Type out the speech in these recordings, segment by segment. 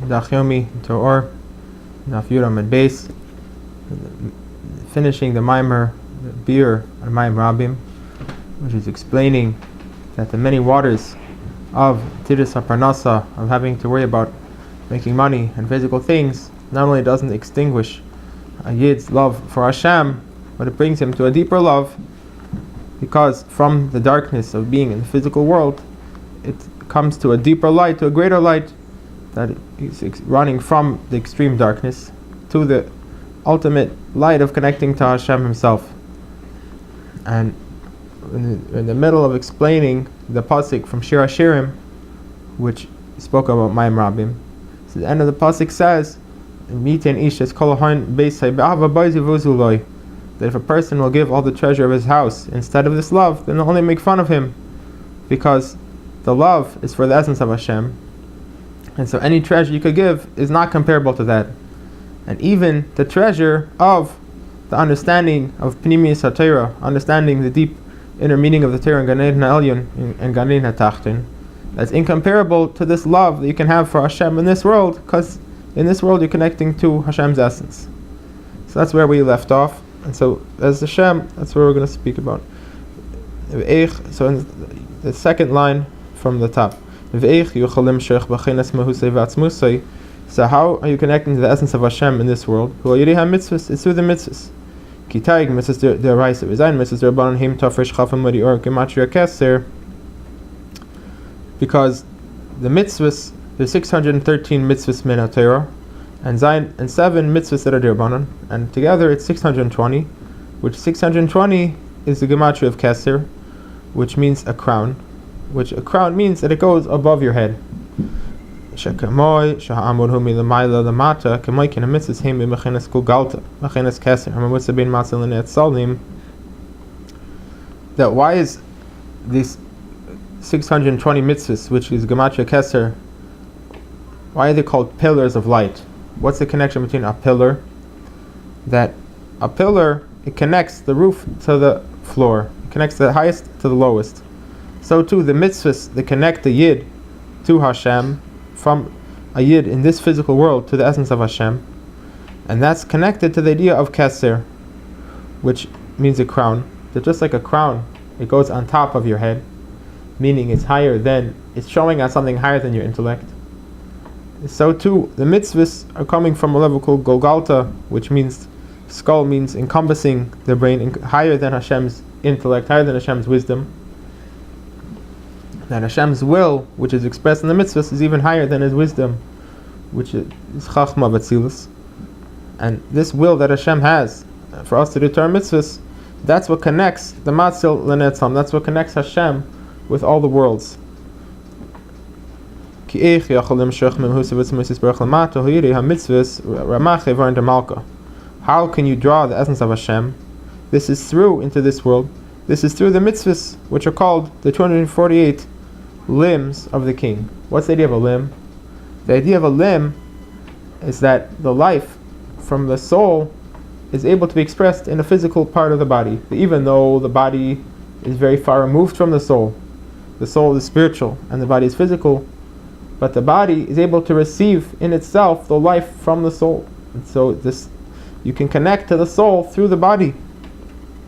Dach Yomi Toror Naf Yuram at base, finishing the Maimer, the beer and Maim Rabim, which is explaining that the many waters of Tiris HaParnasa, of having to worry about making money and physical things, not only doesn't extinguish a Yid's love for Hashem, but it brings him to a deeper love, because from the darkness of being in the physical world, it comes to a deeper light, to a greater light, that is running from the extreme darkness to the ultimate light of connecting to Hashem Himself. And in the middle of explaining the pasuk from Shir HaShirim, which spoke about Maim Rabim, so the end of the pasuk says, that if a person will give all the treasure of his house instead of this love, then they'll only make fun of him, because the love is for the essence of Hashem, and so any treasure you could give is not comparable to that. And even the treasure of the understanding of Pnimius HaTorah, understanding the deep inner meaning of the Torah in Gan Eden HaElyon and Gan Eden HaTachton, that's incomparable to this love that you can have for Hashem in this world, because in this world you're connecting to Hashem's essence. So that's where we left off, and so as Hashem, that's where we're going to speak about. So in the second line from the top, so how are you connecting to the essence of Hashem in this world? It's through the mitzvahs. Because the mitzvahs, there's 613 mitzvahs min HaTorah, and 7 mitzvahs that are derbanan, and together it's 620, which 620 is the gematria of Keser, which means a crown, which a crown means that it goes above your head. That why is these 620 mitzvahs, which is gematria Keser, why are they called pillars of light? What's the connection between a pillar? That a pillar, it connects the roof to the floor, it connects the highest to the lowest. So too the mitzvahs, they connect the Yid to Hashem, from a Yid in this physical world to the essence of Hashem, and that's connected to the idea of Keser, which means a crown. That just like a crown, it goes on top of your head, meaning it's higher than, it's showing us something higher than your intellect. So too, the mitzvahs are coming from a level called Golgalta, which means, skull means encompassing the brain, higher than Hashem's intellect, higher than Hashem's wisdom. That Hashem's will, which is expressed in the mitzvahs, is even higher than His wisdom, which is Chachma Vatzilus. And this will that Hashem has for us to do Torah mitzvahs, that's what connects the Matzil L'Netzam, that's what connects Hashem with all the worlds. How can you draw the essence of Hashem? This is through into this world. This is through the mitzvahs, which are called the 248 limbs of the king. What's the idea of a limb? The idea of a limb is that the life from the soul is able to be expressed in a physical part of the body. Even though the body is very far removed from the soul is spiritual and the body is physical, but the body is able to receive in itself the life from the soul. And so this, you can connect to the soul through the body. That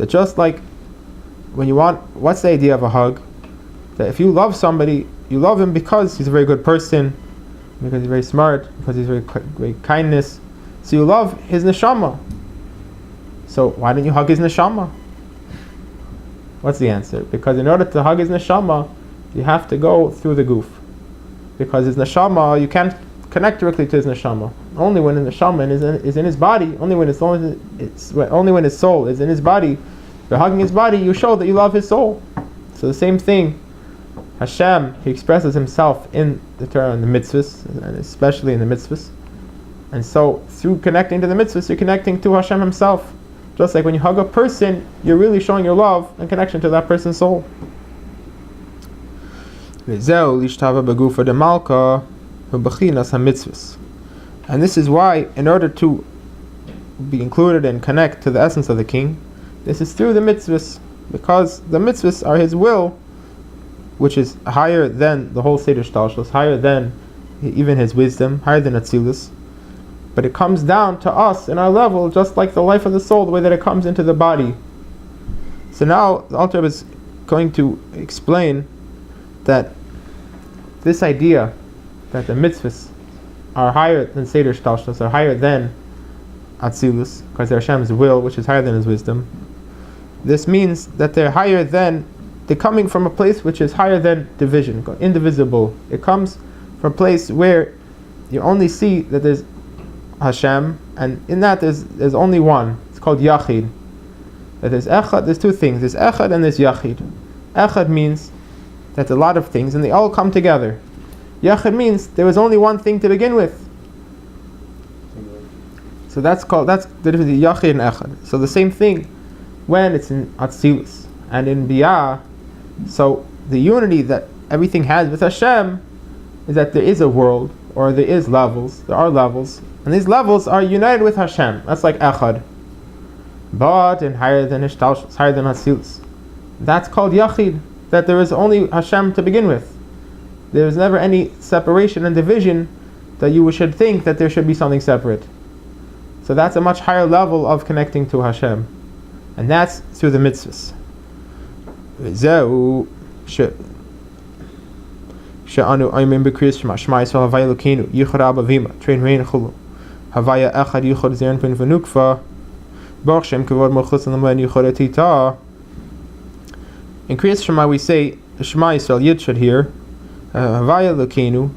just like when you want, what's the idea of a hug? That if you love somebody, you love him because he's a very good person, because he's very smart, because he's very great kindness. So you love his neshama. So why don't you hug his neshama? What's the answer? Because in order to hug his neshama, you have to go through the goof. Because his neshama, you can't connect directly to his neshama. Only when the neshama is in his body, only when his soul is in his body, by hugging his body, you show that you love his soul. So the same thing, Hashem, He expresses Himself in the Torah and the mitzvahs, and especially in the mitzvahs. And so through connecting to the mitzvahs, you're connecting to Hashem Himself. Just like when you hug a person, you're really showing your love and connection to that person's soul. V'zeu lishtava begufa de malka u'bechinas hamitzvus. And this is why, in order to be included and connect to the essence of the king, this is through the mitzvahs, because the mitzvahs are his will, which is higher than the whole Seder Shtalshlus, higher than even his wisdom, higher than Atzilus. But it comes down to us in our level, just like the life of the soul, the way that it comes into the body. So now the Alter Rebbe is going to explain that this idea that the mitzvahs are higher than Seder Shtalshlus, are higher than Atzilus, because they're Hashem's will, which is higher than his wisdom. This means that they're higher than, they're coming from a place which is higher than division, indivisible. It comes from a place where you only see that there's Hashem, and in that there's only one. It's called Yachid. That there's Echad, there's two things. There's Echad and there's Yachid. Echad means that there's a lot of things and they all come together. Yachid means there was only one thing to begin with. So that's the difference between Yachid and Echad. So the same thing when it's in Atzilus and in Biyah. So the unity that everything has with Hashem is that there is a world, or there is levels, there are levels, and these levels are united with Hashem. That's like Echad. But in higher than Ishtalshus, higher than Atzilus, that's called Yachid, that there is only Hashem to begin with. There is never any separation and division that you should think that there should be something separate. So that's a much higher level of connecting to Hashem. And that's through the mitzvahs. She'anu aymin b'kriyas shema Shema Yisrael Havaya Elokeinu Yichud Abba V'Ima Trein Rein Chulu Havaya Echad Yichud Zeren Pin V'Nukva Baruch Shem Kavod Malchus L'Mayin Yichud Atita. In Kriyas Shema we say the Shema Yisrael Yid should hear Havaya Elokeinu,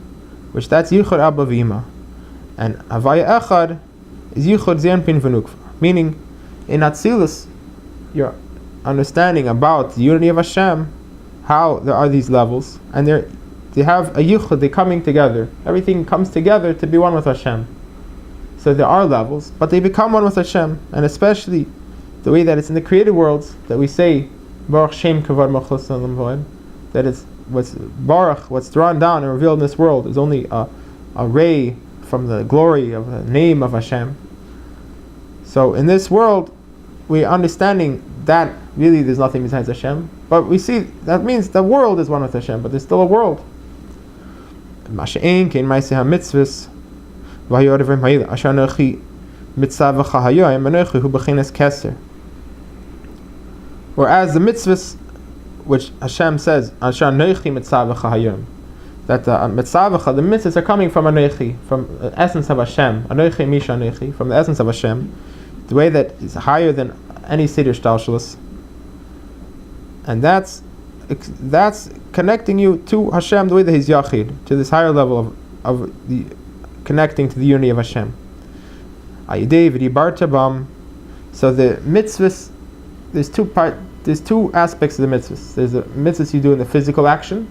which that's Yichud Abba V'Ima, and Havaya Echad is Yichud Zeren Pin V'Nukva, meaning in Atzilus your understanding about the unity of Hashem, how there are these levels, and they have a yichud, they're coming together. Everything comes together to be one with Hashem. So there are levels, but they become one with Hashem, and especially the way that it's in the created worlds that we say Baruch Shem Kavod Malchus L'Mayin, that is what's drawn down and revealed in this world is only a ray from the glory of the name of Hashem. So in this world, we're understanding that really there's nothing besides Hashem, but we see that means the world is one with Hashem, but there's still a world. Whereas the mitzvahs, which Hashem says, that the mitzvahs, the mitzvahs are coming from Anochi, from the essence of Hashem, Anochi Misha Anochi, from the essence of Hashem, the way that is higher than any Seder Shtalshlus, and that's connecting you to Hashem the way that He's Yachid, to this higher level of the connecting to the unity of Hashem. So the mitzvahs, there's two aspects of the mitzvahs. There's the mitzvahs you do in the physical action,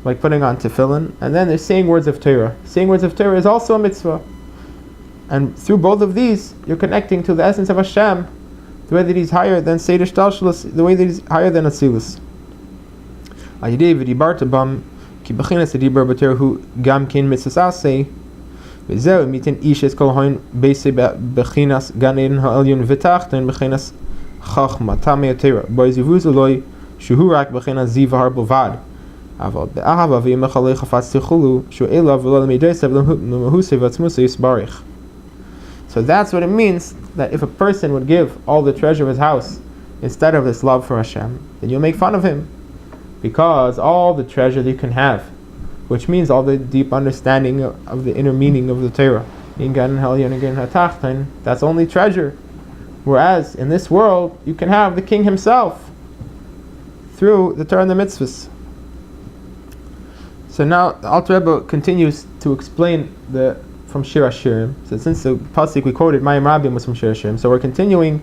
like putting on tefillin, and then there's saying words of Torah. Saying words of Torah is also a mitzvah. And through both of these, you're connecting to the essence of Hashem, the way that He's higher than Seder Shtalshlus, the way that He's higher than Atzilus. So that's what it means, that if a person would give all the treasure of his house instead of this love for Hashem, then you'll make fun of him. Because all the treasure that you can have, which means all the deep understanding of the inner meaning of the Torah, that's only treasure. Whereas in this world, you can have the King Himself through the Torah and the mitzvahs. So now the Alter Rebbe continues to explain from Shir HaShirim. So since the pasuk we quoted, Mayim Rabim, was from Shir HaShirim, so we're continuing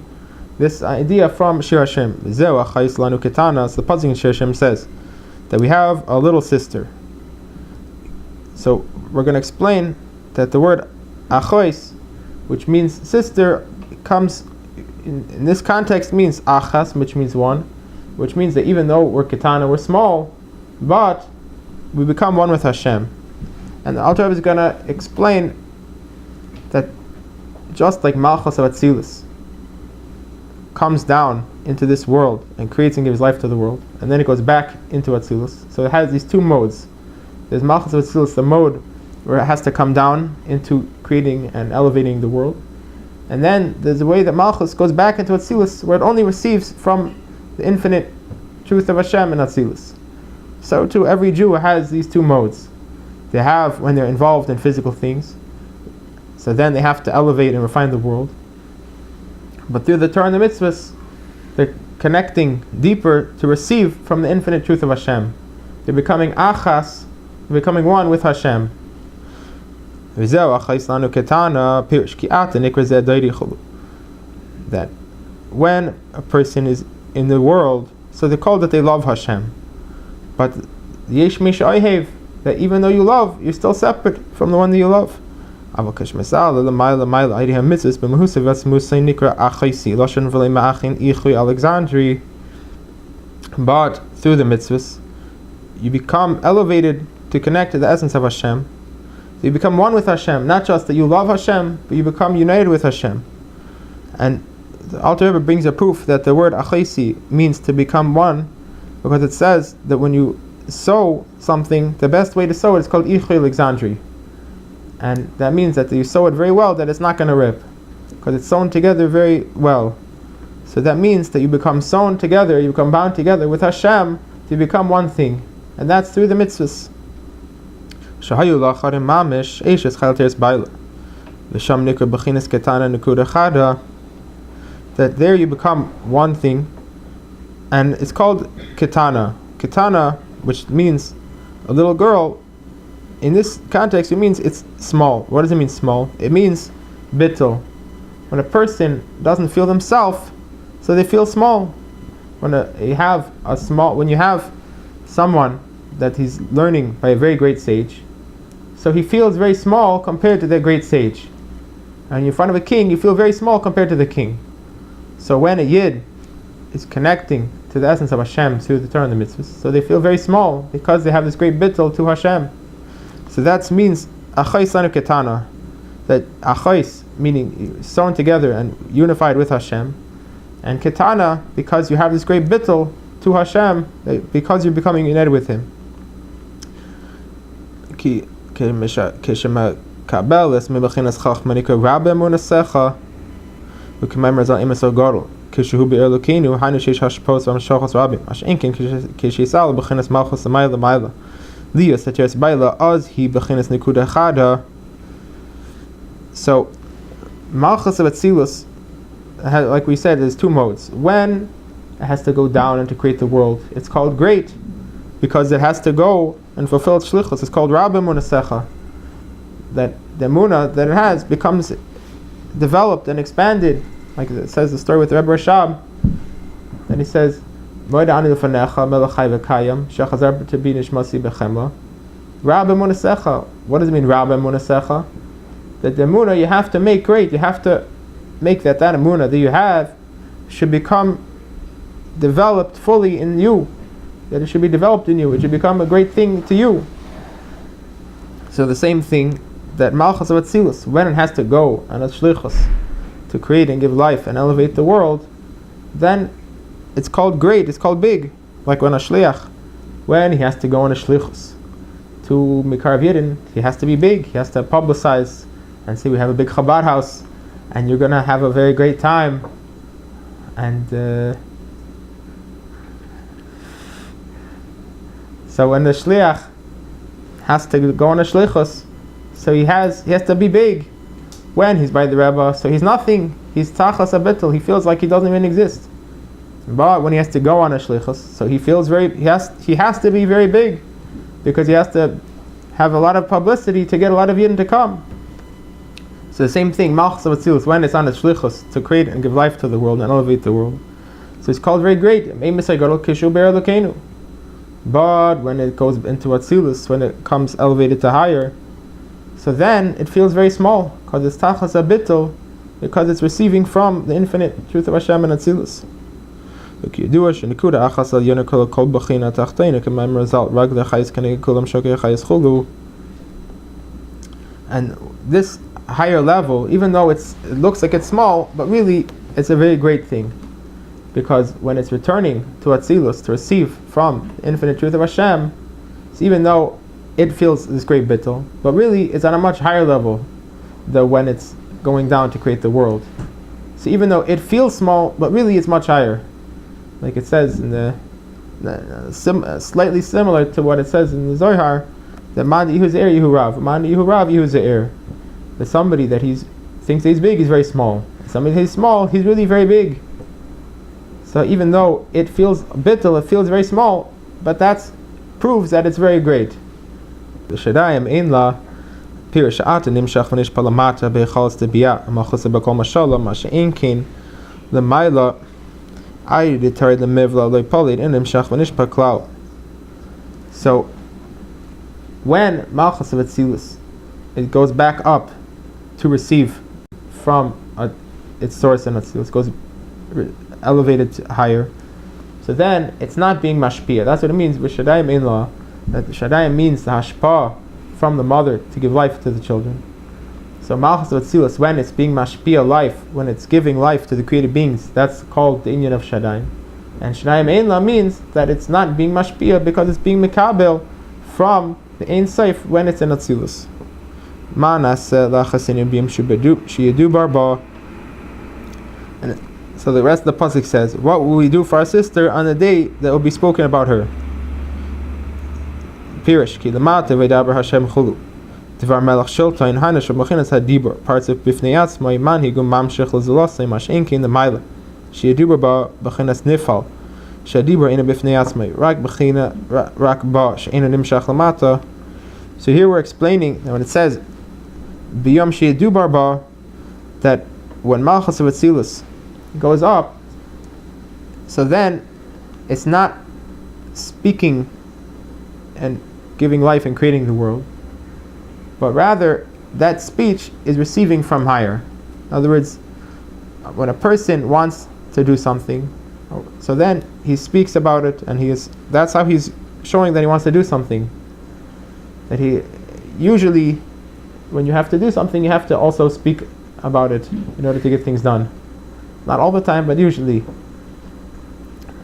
this idea from Shir HaShirim. So the pasuk in Shir HaShirim says that we have a little sister. So we're going to explain that the word achois, which means sister, comes in this context means achas, which means one, which means that even though we're ketana, we're small, but we become one with Hashem. And the Alter Rebbe is going to explain that just like Malchus of Atzilus comes down into this world and creates and gives life to the world, and then it goes back into Atzilus. So it has these two modes. There's Malchus of Atzilus, the mode where it has to come down into creating and elevating the world. And then there's a way that Malchus goes back into Atzilus, where it only receives from the infinite truth of Hashem and Atzilus. So too, every Jew has these two modes. They have when they're involved in physical things, so then they have to elevate and refine the world. But through the Torah and the mitzvahs, they're connecting deeper to receive from the infinite truth of Hashem. They're becoming achas, they're becoming one with Hashem. That when a person is in the world, so they're called that they love Hashem. But yesh mish ohev, that even though you love, you're still separate from the one that you love. But through the mitzvahs, you become elevated to connect to the essence of Hashem. So you become one with Hashem. Not just that you love Hashem, but you become united with Hashem. And the Alter Rebbe brings a proof that the word achaisi means to become one, because it says that when you sew something, the best way to sew it is called ichui Alexandri. And that means that you sew it very well, that it's not going to rip, because it's sewn together very well. So that means that you become sewn together, you become bound together with Hashem, to become one thing. And that's through the mitzvahs. That there you become one thing, and it's called ketana. Ketana, which means a little girl, in this context it means it's small. What does it mean small? It means bittul. When a person doesn't feel themselves, so they feel small. When you have someone that he's learning by a very great sage, so he feels very small compared to the great sage. And in front of a king, you feel very small compared to the king. So when a yid is connecting to the essence of Hashem through the Torah and the mitzvahs, so they feel very small because they have this great bittul to Hashem. So that means achais lanu ketana, that achais meaning sewn together and unified with Hashem, and ketana because you have this great bittul to Hashem, because you're becoming united with Him. So Malchus of Atzilus, like we said, there's two modes. When it has to go down and to create the world, it's called great, because it has to go and fulfill its shlichus. It's called Rabbi Munasecha. That the Munah that it has becomes developed and expanded, like it says the story with Rebbe Rashab. Then he says, Rabbi Munasecha. What does it mean, Rabbi Munasecha? That the Munah you have to make great. You have to make that Munah that you have should become developed fully in you. That it should be developed in you. It should become a great thing to you. So the same thing that Malchus of Atzilus, when it has to go on a shlichus to create and give life and elevate the world, then it's called great, it's called big. Like when a shliach, when he has to go on a shlichus to Mikarav Yidin, he has to be big, he has to publicize and say we have a big Chabad house and you're going to have a very great time. And so when the shliach has to go on a shlichus, so he has to be big when he's by the Rebbe. So he's nothing. He's tachas abitul. He feels like he doesn't even exist. But when he has to go on a shlichus, so he feels he has to be very big, because he has to have a lot of publicity to get a lot of yidden to come. So the same thing, Malchus of Atzilus, when it's on a shlichus to create and give life to the world and elevate the world, so it's called very great. But when it goes into Atzilus, when it comes elevated to higher, so then it feels very small, because it's tachas abitul, because it's receiving from the infinite truth of Hashem and Atzilus. וכידוע שנקודה אחת עליונה כל בחינה תחתינה כמאמר ז"ל רגלי חייס כנגד כולם שוקי חייס חולו. And this higher level, even though it looks like it's small, but really it's a very great thing, because when it's returning to Atzilus to receive from the infinite truth of Hashem, so even though it feels this great bittul, but really it's on a much higher level than when it's going down to create the world. So even though it feels small, but really it's much higher, like it says in the slightly similar to what it says in the Zohar, that Man Yehu Ze'er Yehu Rav, Man Yehu Rav Yehu Ze'er. That somebody that thinks he's big, he's very small. Somebody that he's small, he's really very big. So even though it feels bittul, it feels very small, but that proves that it's very great. Shadayim ein la pirish ata nimshach v'nish palamata be'chalas tebiyah amachusa b'kol mashallah ma she'ein kin l'mayla ayi d'tarid l'mivla loy palid in nimshach v'nish paklal. So when Malchus of Atzilus, it goes back up to receive from its source in Atzilus, goes elevated higher. So then it's not being mashpia. That's what it means with Shadayim in law. That Shadayim means the hashpah from the mother to give life to the children. So Malchus of Atzilus, when it's being mashpia life, when it's giving life to the created beings, that's called the inyan of Shadayim. And Shadayim ein law means that it's not being mashpia because it's being mikabel from the Ein Sof when it's in Atzilus. And so the rest of the pasuk says, what will we do for our sister on the day that will be spoken about her? Pirish ki lamata v'daber Hashem chulu Dvar melech shiltain hana shemachinas hadibur parts of bifnei atzmai manhigum mamshich lezelasei mashenki in the maila sheyadibur ba b'chinas nifal shadibur ina bifnei atzmai rak b'china rak ba she'ena nimshach lamata. So here we're explaining that when it says biyom sheyadubar ba, that when Malchus of Atzilus goes up, so then it's not speaking and giving life and creating the world, but rather that speech is receiving from higher. In other words, when a person wants to do something, so then he speaks about it, and that's how he's showing that he wants to do something. That he usually, when you have to do something, you have to also speak about it in order to get things done. Not all the time, but usually.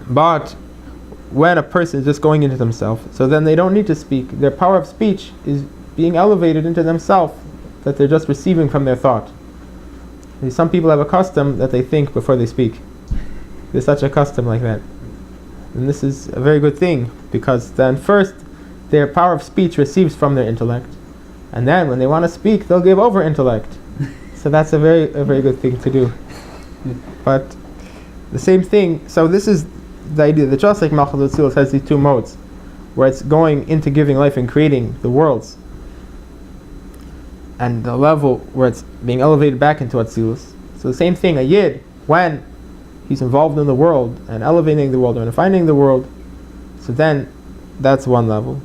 But when a person is just going into themselves, so then they don't need to speak. Their power of speech is being elevated into themselves, that they're just receiving from their thought. Some people have a custom that they think before they speak. There's such a custom like that. And this is a very good thing, because then first, their power of speech receives from their intellect, and then when they want to speak, they'll give over intellect. So that's a very good thing to do. But the same thing, so this is the idea that just like Malchus of Atzilus has these two modes, where it's going into giving life and creating the worlds, and the level where it's being elevated back into Atzilus. So the same thing, a Yid, when he's involved in the world and elevating the world and finding the world, so then that's one level.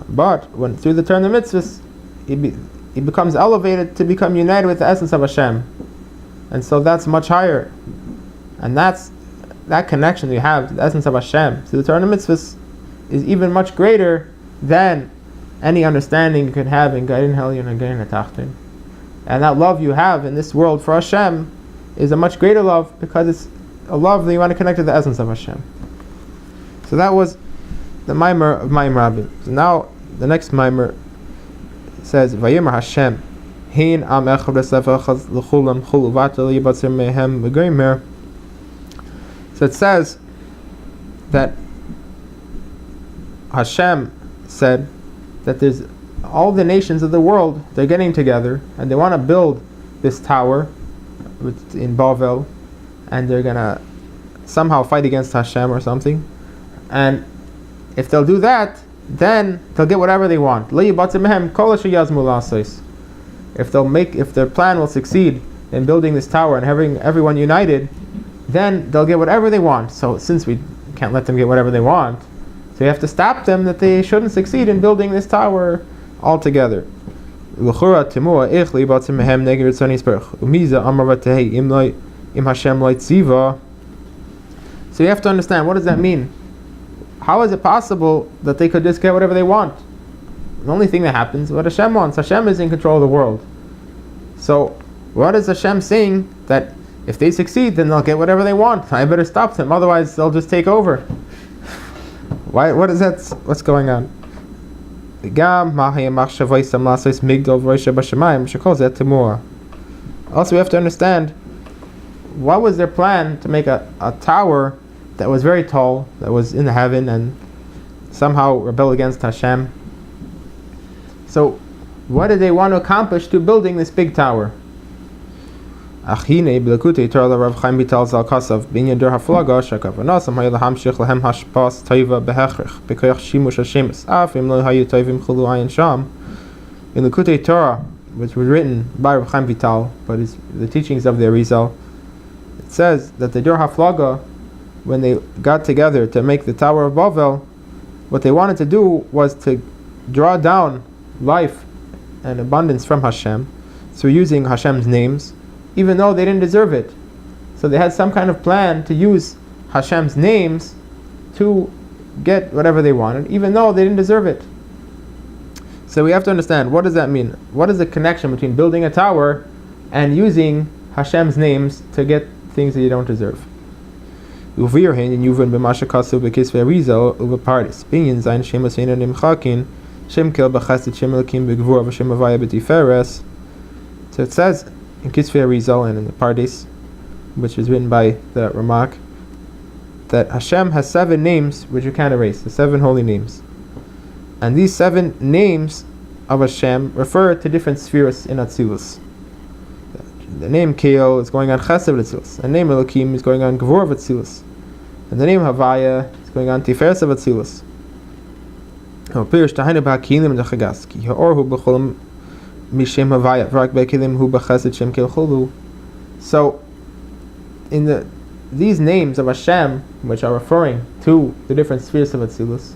But when through the turn of mitzvahs, he becomes elevated to become united with the essence of Hashem, and so that's much higher. And that connection you have to the essence of Hashem through the turn of mitzvahs is even much greater than any understanding you could have in Gairin Helyon and Gairin Atachtin. And that love you have in this world for Hashem is a much greater love, because it's a love that you want to connect to the essence of Hashem. So that was the Maimer of Maim Rabbi. So now the next Maimer says, Vayimer Hashem, Hein am echad esefachaz l'chulam chulu vatel yibatzer mehem v'goymer. So it says that Hashem said that there's all the nations of the world, they're getting together and they want to build this tower in Bavel, and they're gonna somehow fight against Hashem or something, and if they'll do that, then they'll get whatever they want. If their plan will succeed in building this tower and having everyone united, then they'll get whatever they want. So since we can't let them get whatever they want, so we have to stop them, that they shouldn't succeed in building this tower altogether. So So you have to understand, what does that mean? How is it possible that they could just get whatever they want? The only thing that happens is what Hashem wants. Hashem is in control of the world. So what is Hashem saying? That if they succeed, then they'll get whatever they want. I better stop them, otherwise they'll just take over. Why? What is that? What's going on? Also, we have to understand, what was their plan to make a tower that was very tall, that was in the heaven, and somehow rebel against Hashem? So, what did they want to accomplish through building this big tower? Achine Blakute Torah Rav Chaim Vital Zal Kasav Binyan Der Haflaga Shakavanasam Hayla Hamshich Lahem Hashpas Taiva Behechrich Bekoyach Shimush Hashemus Afim Lo Hayu Taivim Chulu Ayin Sham. In the Likutei Torah, which was written by Rav Chaim Vital, but it's the teachings of the Arizal, it says that the Der Haflaga, when they got together to make the Tower of Bavel, what they wanted to do was to draw down life and abundance from Hashem, so using Hashem's names, even though they didn't deserve it. So they had some kind of plan to use Hashem's names to get whatever they wanted, even though they didn't deserve it. So we have to understand, what does that mean? What is the connection between building a tower and using Hashem's names to get things that you don't deserve? So it says in Kisvei Arizal and in the Pardes, which is written by the Ramak, that Hashem has 7 names which you can't erase, the 7 holy names. And these 7 names of Hashem refer to different spheres in Atzilus. The name Keel is going on Chesed Atzilus. The name Elokim is going on Gevur of Atzilus. And the name Havaya is going on Tiferes of Atzilus. So in these names of Hashem, which are referring to the different spheres of Atzilus,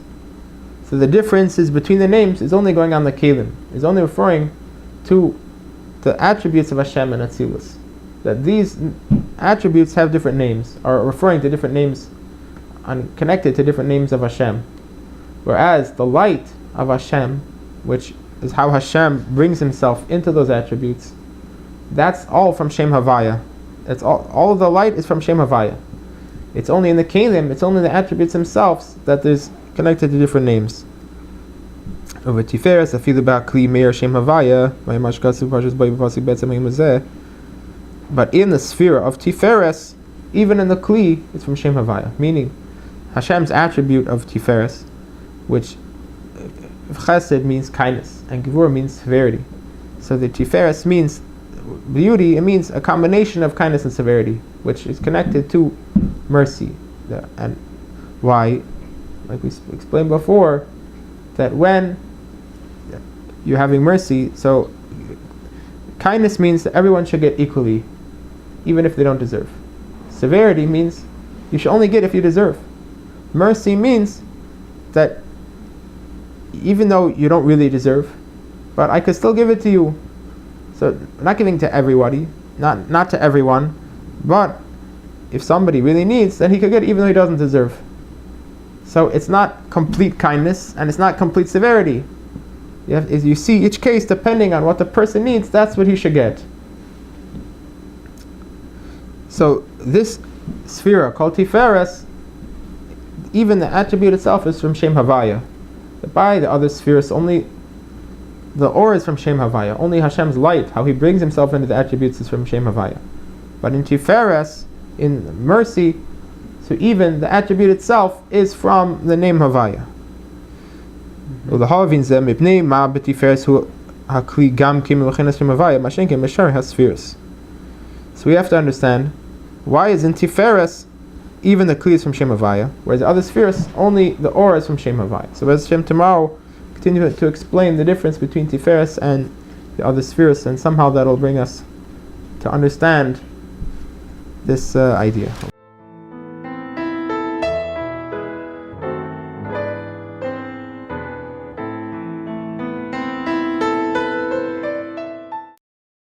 so the differences between the names is only going on the Kelim, is only referring to the attributes of Hashem and Atzilus. That these attributes have different names, are referring to different names, and connected to different names of Hashem. Whereas the light of Hashem, which is how Hashem brings himself into those attributes, that's all from Shem Havaya. It's all of the light is from Shem Havaya. It's only in the Kelim, it's only the attributes themselves that there's connected to different names. Over Tiferes, Afilu Ba'Kli Meir Shem Havaya, but in the sphere of Tiferes, even in the Kli, it's from Shem Havaya, meaning Hashem's attribute of Tiferes, which Chesed means kindness and Gevur means severity. So the Tiferes means beauty, it means a combination of kindness and severity, which is connected to mercy. And why, like we explained before, that when you're having mercy, so kindness means that everyone should get equally, even if they don't deserve. Severity means you should only get if you deserve. Mercy means that even though you don't really deserve, but I could still give it to you. So not giving to everybody, not to everyone, but if somebody really needs, then he could get it even though he doesn't deserve. So it's not complete kindness and it's not complete severity. As you see each case, depending on what the person needs, that's what he should get. So this sphere called Tiferes, even the attribute itself is from Shem Havaya. By the other spheres, only the aura is from Shem Havaya. Only Hashem's light, how he brings himself into the attributes, is from Shem Havaya. But in Tiferes, in mercy, so even the attribute itself is from the name Havaya. So we have to understand, why is in Tiferes even the Kli is from Shem Havaya, whereas the other spheres, only the aura is from Shem Havaya. So as Hashem tomorrow continue to explain the difference between Tiferes and the other spheres, and somehow that'll bring us to understand this idea.